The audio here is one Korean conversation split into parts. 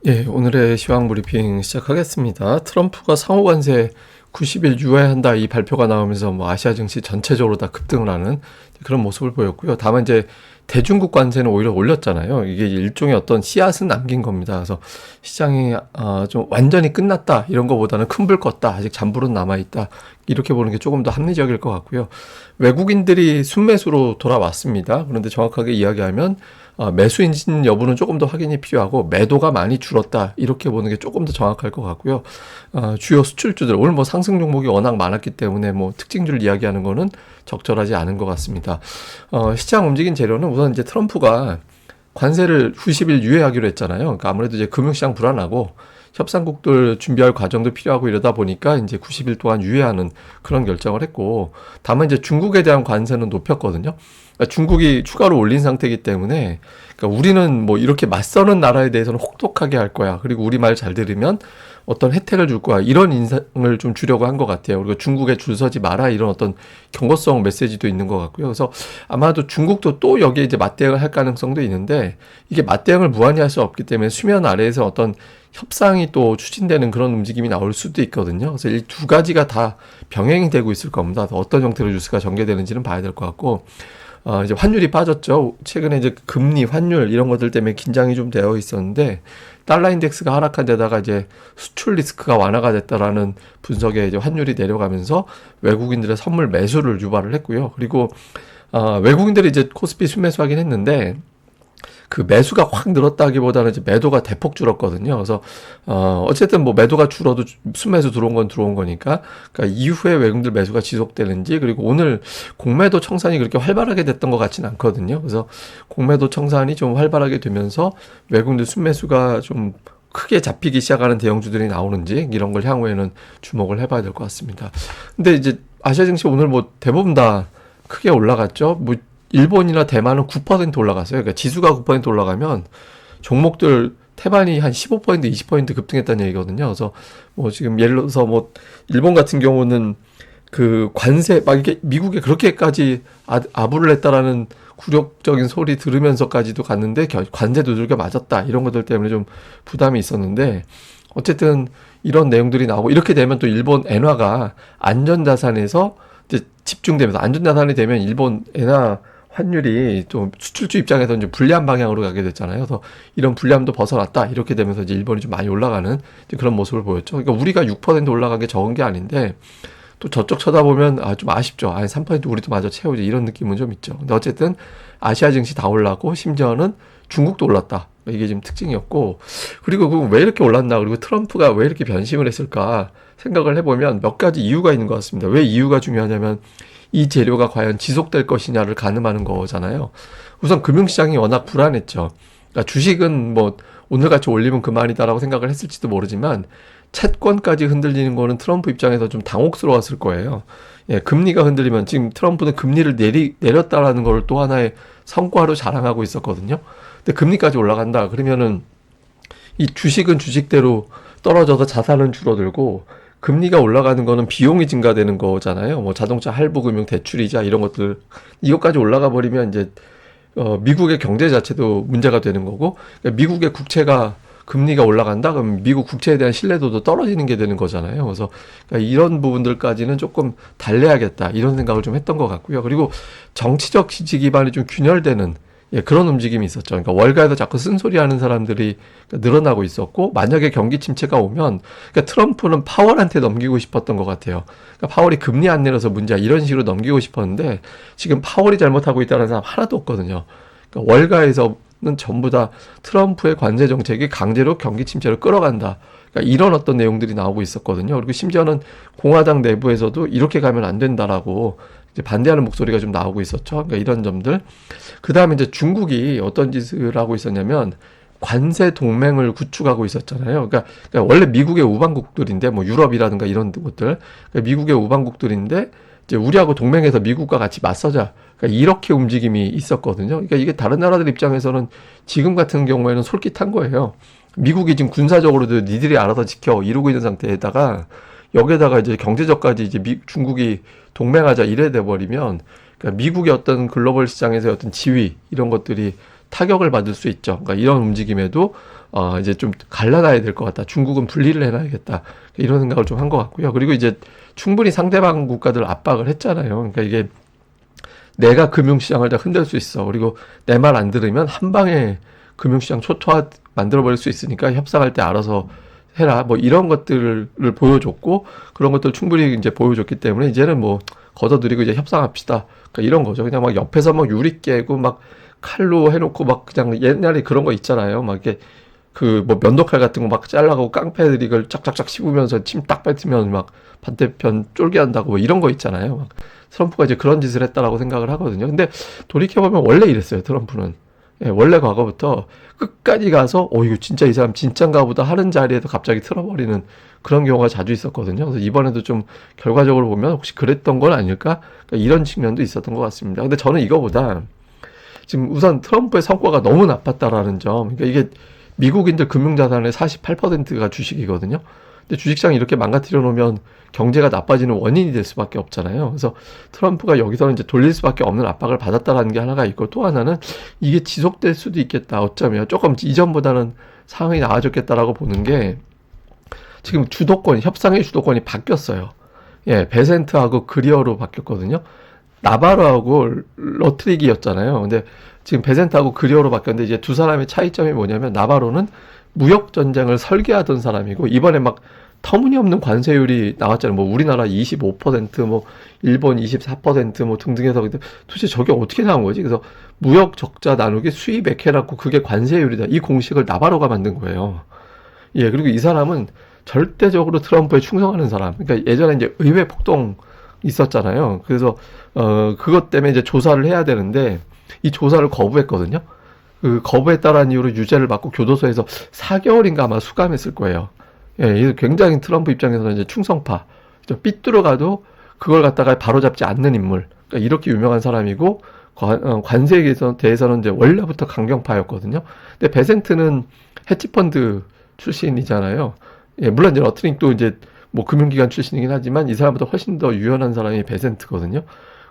예, 오늘의 시황 브리핑 시작하겠습니다. 트럼프가 상호 관세 90일 유예한다 이 발표가 나오면서 아시아 증시 전체적으로 다 급등을 하는 그런 모습을 보였고요. 다만 이제 대중국 관세는 오히려 올렸잖아요. 이게 일종의 어떤 씨앗은 남긴 겁니다. 그래서 시장이 좀 완전히 끝났다 이런 거보다는 큰 불 껐다, 아직 잔불은 남아 있다, 이렇게 보는 게 조금 더 합리적일 것 같고요. 외국인들이 순매수로 돌아왔습니다. 그런데 정확하게 이야기하면 매수 인진 여부는 조금 더 확인이 필요하고, 매도가 많이 줄었다 이렇게 보는 게 조금 더 정확할 것 같고요. 주요 수출주들 오늘 상승 종목이 워낙 많았기 때문에 특징주를 이야기하는 거는 적절하지 않은 것 같습니다. 시장 움직인 재료는 우선 이제 트럼프가 관세를 90일 유예하기로 했잖아요. 그러니까 아무래도 이제 금융시장 불안하고 협상국들 준비할 과정도 필요하고 이러다 보니까 이제 90일 동안 유예하는 그런 결정을 했고, 다만 이제 중국에 대한 관세는 높였거든요. 그러니까 중국이 추가로 올린 상태이기 때문에, 그러니까 우리는 이렇게 맞서는 나라에 대해서는 혹독하게 할 거야, 그리고 우리 말 잘 들으면 어떤 혜택을 줄 거야, 이런 인상을 좀 주려고 한 것 같아요. 그리고 중국에 줄 서지 마라, 이런 어떤 경고성 메시지도 있는 것 같고요. 그래서 아마도 중국도 또 여기에 이제 맞대응을 할 가능성도 있는데, 이게 맞대응을 무한히 할 수 없기 때문에 수면 아래에서 어떤 협상이 또 추진되는 그런 움직임이 나올 수도 있거든요. 그래서 이 두 가지가 다 병행이 되고 있을 겁니다. 어떤 형태로 뉴스가 전개되는지는 봐야 될 것 같고, 이제 환율이 빠졌죠. 최근에 이제 금리, 환율 이런 것들 때문에 긴장이 좀 되어 있었는데, 달러 인덱스가 하락한 데다가 이제 수출 리스크가 완화가 됐다라는 분석에 이제 환율이 내려가면서 외국인들의 선물 매수를 유발을 했고요. 그리고 외국인들이 이제 코스피 순매수하긴 했는데, 그 매수가 확 늘었다기보다는 이제 매도가 대폭 줄었거든요. 그래서 어쨌든 매도가 줄어도 순매수 들어온 건 들어온 거니까, 그러니까 이후에 외국인들 매수가 지속되는지, 그리고 오늘 공매도 청산이 그렇게 활발하게 됐던 것 같지는 않거든요. 그래서 공매도 청산이 좀 활발하게 되면서 외국인들 순매수가 좀 크게 잡히기 시작하는 대형주들이 나오는지, 이런 걸 향후에는 주목을 해봐야 될 것 같습니다. 근데 이제 아시아 증시 오늘 대부분 다 크게 올라갔죠. 일본이나 대만은 9% 올라갔어요. 그러니까 지수가 9% 올라가면 종목들 태반이 한 15%, 20% 급등했다는 얘기거든요. 그래서 지금 예를 들어서 일본 같은 경우는 그 관세 이게 미국에 그렇게까지 아부를 했다라는 굴욕적인 소리 들으면서까지도 갔는데 관세 두들겨 맞았다, 이런 것들 때문에 좀 부담이 있었는데, 어쨌든 이런 내용들이 나오고, 이렇게 되면 또 일본 엔화가 안전자산에서 이제 집중되면서, 안전자산이 되면 일본 엔화 환율이 좀 수출주 입장에서 이제 불리한 방향으로 가게 됐잖아요. 그래서 이런 불리함도 벗어났다, 이렇게 되면서 이제 일본이 좀 많이 올라가는 그런 모습을 보였죠. 그러니까 우리가 6% 올라간 게 적은 게 아닌데, 또 저쪽 쳐다보면 좀 아쉽죠. 3% 우리도 마저 채우지, 이런 느낌은 좀 있죠. 근데 어쨌든 아시아 증시 다 올랐고, 심지어는 중국도 올랐다. 이게 지금 특징이었고, 그리고 왜 이렇게 올랐나, 그리고 트럼프가 왜 이렇게 변심을 했을까 생각을 해보면 몇 가지 이유가 있는 것 같습니다. 왜 이유가 중요하냐면, 이 재료가 과연 지속될 것이냐를 가늠하는 거잖아요. 우선 금융시장이 워낙 불안했죠. 그러니까 주식은 오늘같이 올리면 그만이다라고 생각을 했을지도 모르지만, 채권까지 흔들리는 거는 트럼프 입장에서 좀 당혹스러웠을 거예요. 예, 금리가 흔들리면, 지금 트럼프는 금리를 내렸다라는 걸 또 하나의 성과로 자랑하고 있었거든요. 근데 금리까지 올라간다 그러면은 이 주식은 주식대로 떨어져서 자산은 줄어들고, 금리가 올라가는 거는 비용이 증가되는 거잖아요. 자동차 할부 금융 대출이자 이런 것들, 이것까지 올라가 버리면 이제 미국의 경제 자체도 문제가 되는 거고, 그러니까 미국의 국채가 금리가 올라간다 그러면 미국 국채에 대한 신뢰도도 떨어지는 게 되는 거잖아요. 그래서 그러니까 이런 부분들까지는 조금 달래야겠다, 이런 생각을 좀 했던 것 같고요. 그리고 정치적 지지 기반이 좀 균열되는 그런 움직임이 있었죠. 그러니까 월가에서 자꾸 쓴소리하는 사람들이 늘어나고 있었고, 만약에 경기 침체가 오면, 그러니까 트럼프는 파월한테 넘기고 싶었던 것 같아요. 그러니까 파월이 금리 안 내려서 문제야, 이런 식으로 넘기고 싶었는데, 지금 파월이 잘못하고 있다는 사람 하나도 없거든요. 그러니까 월가에서는 전부 다 트럼프의 관세 정책이 강제로 경기 침체를 끌어간다, 그러니까 이런 어떤 내용들이 나오고 있었거든요. 그리고 심지어는 공화당 내부에서도 이렇게 가면 안 된다라고 이제 반대하는 목소리가 좀 나오고 있었죠. 그러니까 이런 점들. 그 다음에 이제 중국이 어떤 짓을 하고 있었냐면, 관세 동맹을 구축하고 있었잖아요. 그러니까 원래 미국의 우방국들인데, 유럽이라든가 이런 곳들, 그러니까 미국의 우방국들인데, 이제 우리하고 동맹해서 미국과 같이 맞서자, 그러니까 이렇게 움직임이 있었거든요. 그러니까 이게 다른 나라들 입장에서는 지금 같은 경우에는 솔깃한 거예요. 미국이 지금 군사적으로도 니들이 알아서 지켜 이러고 있는 상태에다가, 여기에다가 이제 경제적까지 이제 중국이 동맹하자 이래 돼 버리면, 그러니까 미국의 어떤 글로벌 시장에서의 어떤 지위 이런 것들이 타격을 받을 수 있죠. 그러니까 이런 움직임에도 이제 좀 갈라놔야 될 것 같다. 중국은 분리를 해놔야겠다. 이런 생각을 좀 한 것 같고요. 그리고 이제 충분히 상대방 국가들 압박을 했잖아요. 그러니까 이게 내가 금융시장을 다 흔들 수 있어. 그리고 내 말 안 들으면 한 방에 금융시장 초토화 만들어버릴 수 있으니까 협상할 때 알아서 해라. 뭐 이런 것들을 보여줬고 그런 것들 충분히 이제 보여줬기 때문에 이제는 뭐 걷어들이고 이제 협상합시다. 그러니까 이런 거죠. 그냥 막 옆에서 막 유리 깨고 막 칼로 해놓고 막 그냥 옛날에 그런 거 있잖아요. 막 이렇게 그 뭐 면도칼 같은 거 막 잘라고 깡패들이 이걸 짝짝짝 씹으면서 침 딱 뱉으면 막 반대편 쫄게 한다고 뭐 이런 거 있잖아요. 막 트럼프가 이제 그런 짓을 했다라고 생각을 하거든요. 근데 돌이켜보면 원래 이랬어요. 트럼프는. 예, 원래 과거부터 끝까지 가서 이거 진짜 이 사람 진짠가 보다 하는 자리에도 갑자기 틀어버리는 그런 경우가 자주 있었거든요. 그래서 이번에도 좀 결과적으로 보면 혹시 그랬던 건 아닐까? 그러니까 이런 측면도 있었던 것 같습니다. 근데 저는 이거보다 지금 우선 트럼프의 성과가 너무 나빴다라는 점. 그러니까 이게 미국인들 금융자산의 48%가 주식이거든요. 근데 주식시장이 이렇게 망가뜨려 놓으면 경제가 나빠지는 원인이 될 수밖에 없잖아요. 그래서 트럼프가 여기서는 이제 돌릴 수밖에 없는 압박을 받았다라는 게 하나가 있고 또 하나는 이게 지속될 수도 있겠다. 어쩌면 조금 이전보다는 상황이 나아졌겠다라고 보는 게 지금 협상의 주도권이 바뀌었어요. 예, 베센트하고 그리어로 바뀌었거든요. 나바로하고 러트릭이었잖아요. 근데 지금 베센트하고 그리어로 바뀌었는데 이제 두 사람의 차이점이 뭐냐면 나바로는 무역 전쟁을 설계하던 사람이고 이번에 막 터무니없는 관세율이 나왔잖아요. 뭐 우리나라 25%, 뭐 일본 24%뭐 등등 해서 도대체 저게 어떻게 나온 거지? 그래서 무역 적자 나누기 수입액 해놨고 그게 관세율이다. 이 공식을 나바로가 만든 거예요. 예, 그리고 이 사람은 절대적으로 트럼프에 충성하는 사람. 그러니까 예전에 이제 의회 폭동 있었잖아요. 그래서 그것 때문에 이제 조사를 해야 되는데 이 조사를 거부했거든요. 그 거부했다라는 이유로 유죄를 받고 교도소에서 4개월인가 아마 수감했을 거예요. 예, 굉장히 트럼프 입장에서는 이제 충성파. 삐뚤어가도 그걸 갖다가 바로잡지 않는 인물. 그러니까 이렇게 유명한 사람이고 관세에 대해서는 이제 원래부터 강경파였거든요. 근데 베센트는 헤지펀드 출신이잖아요. 예, 물론 이제 러트링도 이제 뭐 금융기관 출신이긴 하지만 이 사람보다 훨씬 더 유연한 사람이 베센트거든요.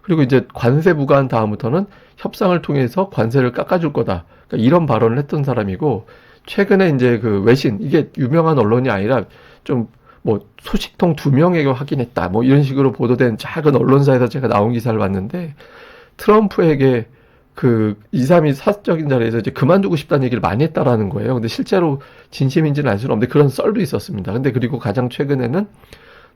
그리고 이제 관세 부과한 다음부터는 협상을 통해서 관세를 깎아줄 거다. 그러니까 이런 발언을 했던 사람이고 최근에 이제 그 외신 이게 유명한 언론이 아니라 좀 뭐 소식통 2명에게 확인했다. 뭐 이런 식으로 보도된 작은 언론사에서 제가 나온 기사를 봤는데 트럼프에게 그 2, 3위 사적인 자리에서 이제 그만두고 싶다는 얘기를 많이 했다라는 거예요. 근데 실제로 진심인지는 알 수는 없는데 그런 썰도 있었습니다. 근데 그리고 가장 최근에는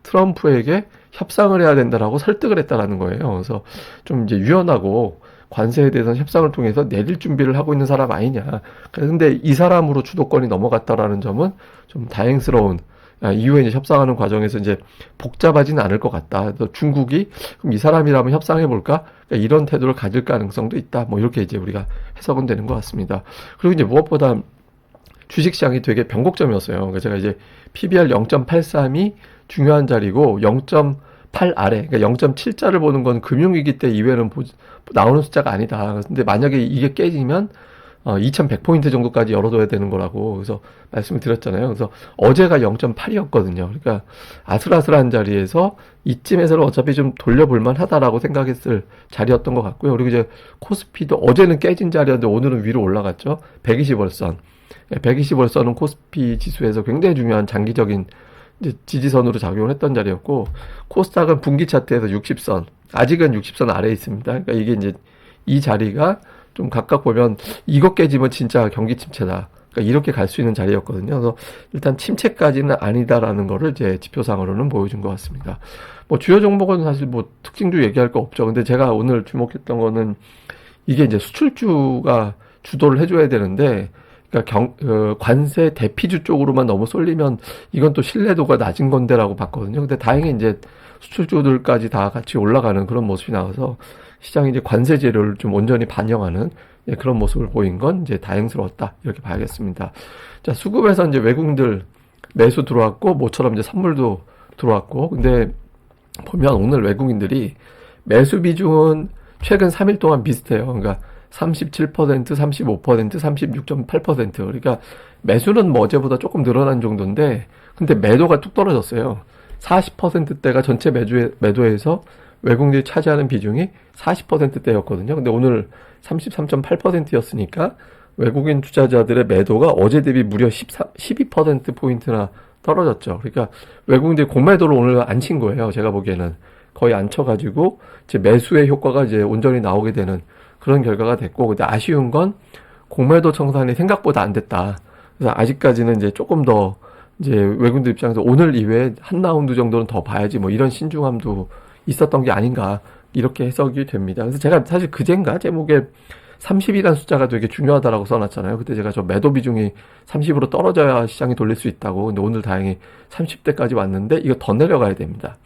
트럼프에게 협상을 해야 된다라고 설득을 했다라는 거예요. 그래서 좀 이제 유연하고 관세에 대해서는 협상을 통해서 내릴 준비를 하고 있는 사람 아니냐. 그런데 이 사람으로 주도권이 넘어갔다라는 점은 좀 다행스러운 이후에 이제 협상하는 과정에서 이제 복잡하지는 않을 것 같다. 중국이 그럼 이 사람이라면 협상해 볼까? 그러니까 이런 태도를 가질 가능성도 있다. 뭐 이렇게 이제 우리가 해석은 되는 것 같습니다. 그리고 이제 무엇보다 주식시장이 되게 변곡점이었어요. 그러니까 제가 이제 PBR 0.83이 중요한 자리고 0.8 아래, 그러니까 0.7자를 보는 건 금융위기 때 이외에는 나오는 숫자가 아니다. 근데 만약에 이게 깨지면 2100포인트 정도까지 열어둬야 되는 거라고 그래서 말씀을 드렸잖아요. 그래서 어제가 0.8이었거든요. 그러니까 아슬아슬한 자리에서 이쯤에서는 어차피 좀 돌려볼만 하다라고 생각했을 자리였던 것 같고요. 그리고 이제 코스피도 어제는 깨진 자리였는데 오늘은 위로 올라갔죠. 120월선. 120월선은 코스피 지수에서 굉장히 중요한 장기적인 이제 지지선으로 작용을 했던 자리였고 코스닥은 분기 차트에서 60선. 아직은 60선 아래에 있습니다. 그러니까 이게 이제 이 자리가 좀 각각 보면 이거 깨지면 진짜 경기 침체다. 그러니까 이렇게 갈 수 있는 자리였거든요. 그래서 일단 침체까지는 아니다라는 거를 이제 지표상으로는 보여준 것 같습니다. 뭐 주요 종목은 사실 뭐 특징주 얘기할 거 없죠. 근데 제가 오늘 주목했던 거는 이게 이제 수출주가 주도를 해줘야 되는데 그러니까 관세 대피주 쪽으로만 너무 쏠리면 이건 또 신뢰도가 낮은 건데라고 봤거든요. 근데 다행히 이제 수출주들까지 다 같이 올라가는 그런 모습이 나와서 시장이 이제 관세제를 좀 온전히 반영하는 그런 모습을 보인 건 이제 다행스러웠다. 이렇게 봐야겠습니다. 자, 수급에서 이제 외국인들 매수 들어왔고, 모처럼 이제 선물도 들어왔고, 근데 보면 오늘 외국인들이 매수 비중은 최근 3일 동안 비슷해요. 그러니까 37%, 35%, 36.8%. 그러니까 매수는 뭐 어제보다 조금 늘어난 정도인데, 근데 매도가 뚝 떨어졌어요. 40%대가 전체 매도에서 외국인들이 차지하는 비중이 40%대였거든요. 근데 오늘 33.8%였으니까 외국인 투자자들의 매도가 어제 대비 무려 12%포인트나 떨어졌죠. 그러니까 외국인들이 공매도를 오늘 안 친 거예요. 제가 보기에는. 거의 안 쳐가지고, 이제 매수의 효과가 이제 온전히 나오게 되는 그런 결과가 됐고, 근데 아쉬운 건 공매도 청산이 생각보다 안 됐다. 그래서 아직까지는 이제 조금 더 이제 외국인들 입장에서 오늘 이외에 한 라운드 정도는 더 봐야지 뭐 이런 신중함도 있었던 게 아닌가 이렇게 해석이 됩니다. 그래서 제가 사실 그젠가 제목에 30이라는 숫자가 되게 중요하다라고 써놨잖아요. 그때 제가 저 매도 비중이 30으로 떨어져야 시장이 돌릴 수 있다고. 근데 오늘 다행히 30대까지 왔는데 이거 더 내려가야 됩니다.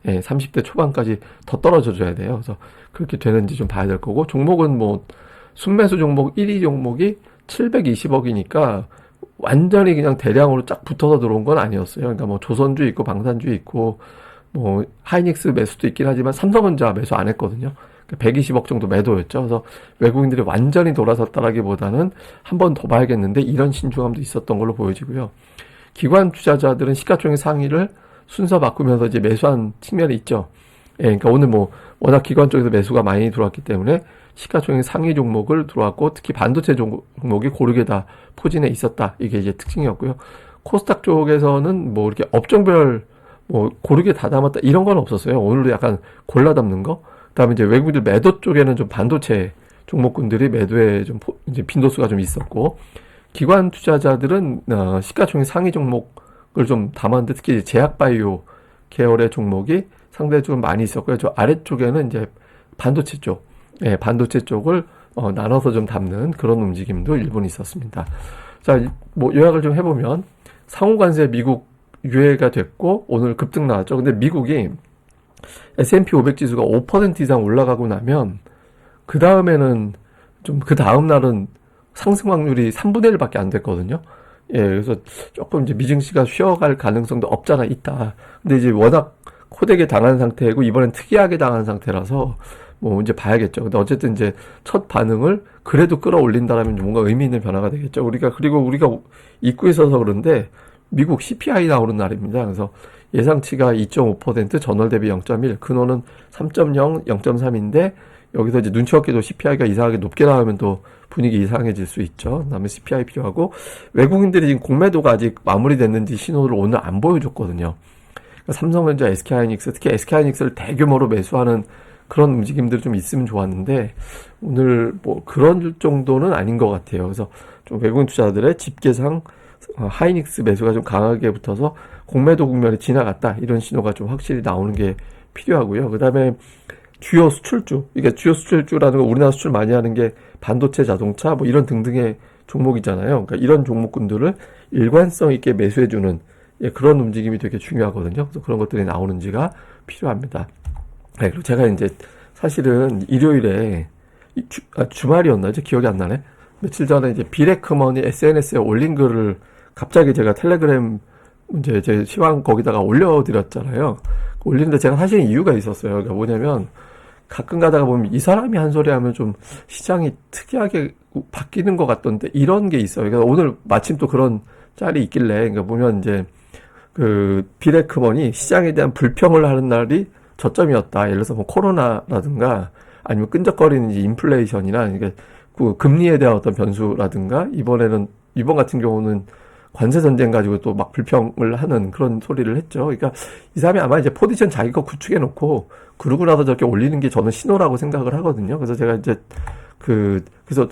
예, 30대 초반까지 더 떨어져 줘야 돼요. 그래서 그렇게 되는지 좀 봐야 될 거고, 종목은 뭐 순매수 종목 1위 종목이 720억이니까 완전히 그냥 대량으로 쫙 붙어서 들어온 건 아니었어요. 그러니까 뭐 조선주 있고 방산주 있고 뭐 하이닉스 매수도 있긴 하지만 삼성전자 매수 안 했거든요. 120억 정도 매도였죠. 그래서 외국인들이 완전히 돌아섰다라기보다는 한 번 더 봐야겠는데 이런 신중함도 있었던 걸로 보여지고요. 기관 투자자들은 시가총액 상위를 순서 바꾸면서 이제 매수한 측면이 있죠. 예, 그러니까 오늘 뭐 워낙 기관 쪽에서 매수가 많이 들어왔기 때문에 시가총액 상위 종목을 들어왔고, 특히 반도체 종목이 고르게 다 포진해 있었다. 이게 이제 특징이었고요. 코스닥 쪽에서는 뭐 이렇게 업종별 뭐 고르게 다 담았다 이런 건 없었어요. 오늘도 약간 골라 담는 거. 그다음에 이제 외국인들 매도 쪽에는 좀 반도체 종목군들이 매도에 좀 이제 빈도수가 좀 있었고, 기관 투자자들은 시가총액 상위 종목을 좀 담았는데 특히 제약바이오 계열의 종목이 상대적으로 많이 있었고요. 저 아래쪽에는 이제 반도체 쪽, 예, 반도체 쪽을 나눠서 좀 담는 그런 움직임도 일부 있었습니다. 자, 뭐 요약을 좀 해보면 상호관세 미국 유예가 됐고 오늘 급등 나왔죠. 근데 미국이 S&P 500 지수가 5% 이상 올라가고 나면 그 다음에는 좀 그 다음 날은 상승 확률이 3분의 1밖에 안 됐거든요. 예, 그래서 조금 이제 미증시가 쉬어갈 가능성도 없잖아 있다. 근데 이제 워낙 코덱에 당한 상태고 이번엔 특이하게 당한 상태라서 뭐 이제 봐야겠죠. 근데 어쨌든 이제 첫 반응을 그래도 끌어올린다라면 뭔가 의미 있는 변화가 되겠죠. 그리고 우리가 입구에 있어서 그런데 미국 CPI 나오는 날입니다. 그래서 예상치가 2.5%, 전월 대비 0.1, 근원은 3.0, 0.3인데 여기서 이제 눈치 없게도 CPI가 이상하게 높게 나오면 또 분위기 이상해질 수 있죠. 그다음에 CPI 필요하고, 외국인들이 지금 공매도가 아직 마무리됐는지 신호를 오늘 안 보여줬거든요. 그러니까 삼성전자, SK하이닉스, 특히 SK하이닉스를 대규모로 매수하는 그런 움직임들이 좀 있으면 좋았는데 오늘 뭐 그런 정도는 아닌 것 같아요. 그래서 좀 외국인 투자들의 집계상 하이닉스 매수가 좀 강하게 붙어서 공매도 국면이 지나갔다 이런 신호가 좀 확실히 나오는 게 필요하고요. 그 다음에 주요 수출주, 이게 주요 수출주라는 거 우리나라 수출 많이 하는 게 반도체, 자동차 뭐 이런 등등의 종목이잖아요. 그러니까 이런 종목군들을 일관성 있게 매수해주는, 예, 그런 움직임이 되게 중요하거든요. 그래서 그런 것들이 나오는지가 필요합니다. 네, 그리고 제가 이제 사실은 일요일에 주말이었나? 이제 기억이 안 나네. 며칠 전에 이제 비레크먼이 SNS에 올린 글을 갑자기 제가 텔레그램 이제 제 시황 거기다가 올려드렸잖아요. 올리는데 제가 사실 이유가 있었어요. 그러니까 뭐냐면 가끔 가다가 보면 이 사람이 한 소리 하면 좀 시장이 특이하게 바뀌는 것 같던데 이런 게 있어요. 그러니까 오늘 마침 또 그런 짤이 있길래, 그러니까 보면 이제 그 비레크먼이 시장에 대한 불평을 하는 날이 저점이었다. 예를 들어서 뭐 코로나라든가 아니면 끈적거리는 인플레이션이나 이게 그 금리에 대한 어떤 변수라든가 이번 같은 경우는 관세 전쟁 가지고 또 막 불평을 하는 그런 소리를 했죠. 그러니까 이 사람이 아마 이제 포지션 자기가 구축해 놓고 그러고 나서 저렇게 올리는 게 저는 신호라고 생각을 하거든요. 그래서 제가 이제 그래서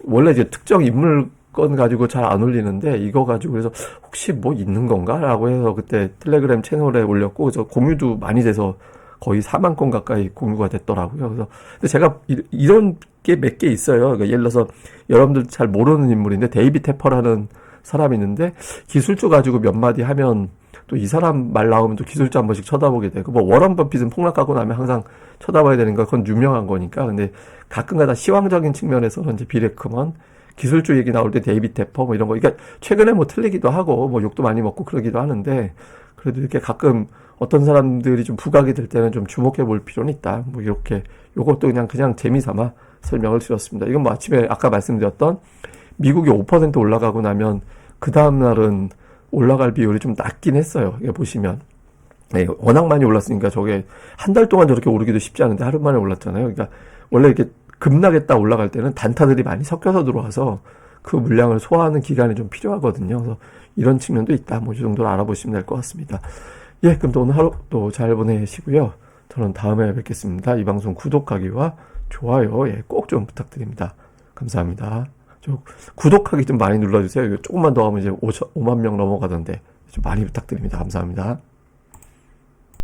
원래 이제 특정 인물 건 가지고 잘 안 올리는데 이거 가지고 그래서 혹시 뭐 있는 건가라고 해서 그때 텔레그램 채널에 올렸고, 그래서 공유도 많이 돼서 거의 4만 건 가까이 공유가 됐더라고요. 그래서 근데 제가 이런 게 몇 개 있어요. 그러니까 예를 들어서 여러분들 잘 모르는 인물인데 데이비 테퍼라는 사람이 있는데 기술주 가지고 몇 마디 하면 또 이 사람 말 나오면 또 기술주 한 번씩 쳐다보게 되고, 뭐 워런 버핏은 폭락하고 나면 항상 쳐다봐야 되는 거 그건 유명한 거니까. 근데 가끔가다 시황적인 측면에서는 이제 비레크먼, 기술주 얘기 나올 때 데이비 테퍼 뭐 이런 거, 그러니까 최근에 뭐 틀리기도 하고 뭐 욕도 많이 먹고 그러기도 하는데 그래도 이렇게 가끔 어떤 사람들이 좀 부각이 될 때는 좀 주목해 볼 필요는 있다. 뭐 이렇게 요것도 그냥 재미삼아 설명을 드렸습니다. 이건 뭐 아침에 아까 말씀드렸던 미국이 5% 올라가고 나면 그 다음 날은 올라갈 비율이 좀 낮긴 했어요. 이게 보시면. 네, 워낙 많이 올랐으니까 저게 한 달 동안 저렇게 오르기도 쉽지 않은데 하루 만에 올랐잖아요. 그러니까 원래 이렇게 급락했다 올라갈 때는 단타들이 많이 섞여서 들어와서 그 물량을 소화하는 기간이 좀 필요하거든요. 그래서 이런 측면도 있다. 뭐 이 정도로 알아보시면 될 것 같습니다. 예, 그럼 또 오늘 하루도 잘 보내시고요. 저는 다음에 뵙겠습니다. 이 방송 구독하기와 좋아요, 예, 꼭 좀 부탁드립니다. 감사합니다. 구독하기 좀 많이 눌러주세요. 이거 조금만 더 하면 이제 5만 명 넘어가던데 좀 많이 부탁드립니다. 감사합니다.